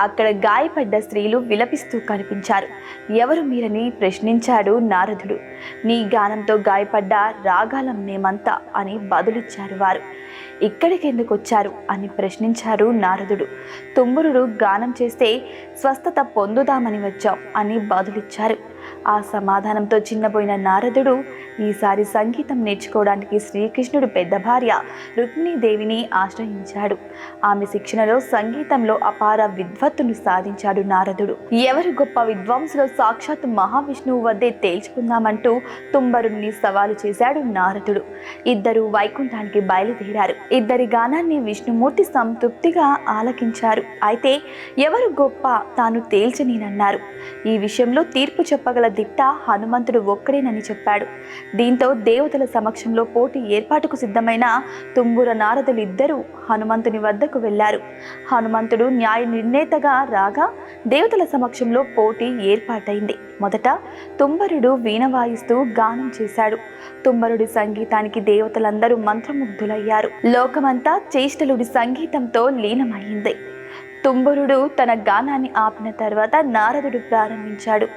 అక్కడ గాయపడ్డ స్త్రీలు విలపిస్తూ కనిపించారు. ఎవరు మీరని ప్రశ్నించాడు నారదుడు. నీ గానంతో గాయపడ్డ రాగాలం మేమంతా అని బదులిచ్చారు వారు. ఇక్కడికెందుకు వచ్చారు అని ప్రశ్నించారు నారదుడు. తుంబురుడు గానం చేస్తే స్వస్థత పొందుదామని వచ్చాం అని బదులిచ్చారు. ఆ సమాధానంతో చిన్నబోయిన నారదుడు ఈసారి సంగీతం నేర్చుకోవడానికి శ్రీకృష్ణుడు పెద్ద భార్య రుక్మిణీదేవిని ఆశ్రయించాడు. ఆమె శిక్షణలో సంగీతంలో అపార విద్వత్తును సాధించాడు నారదుడు. ఎవరు గొప్ప విద్వాంసులో సాక్షాత్ మహావిష్ణువు వద్దే తేల్చుకుందామంటూ తుంబరుణ్ణి సవాలు చేశాడు నారదుడు. ఇద్దరు వైకుంఠానికి బయలుదేరారు. ఇద్దరి గానాన్ని విష్ణుమూర్తి సంతృప్తిగా ఆలకించారు. అయితే ఎవరు గొప్ప తాను తేల్చనేనన్నారు. ఈ విషయంలో తీర్పు చెప్పగల దిట్ట హనుమంతుడు ఒక్కడేనని చెప్పాడు. దీంతో దేవతల సమక్షంలో పోటీ ఏర్పాటుకు సిద్ధమైన తుంబుర నారదులు ఇద్దరూ హనుమంతుని వద్దకు వెళ్లారు. హనుమంతుడు న్యాయ నిర్ణేతగా రాగా దేవతల సమక్షంలో పోటీ ఏర్పాటైంది. మొదట తుంబరుడు వీణ వాయిస్తూ గానం చేశాడు. తుంబరుడి సంగీతానికి దేవతలందరూ మంత్రముగ్ధులయ్యారు. లోకమంతా చేష్టలుడి సంగీతంతో లీనమైంది. తుంబురుడు తన గానాన్ని ఆపిన తర్వాత నారదుడు ప్రారంభించాడు.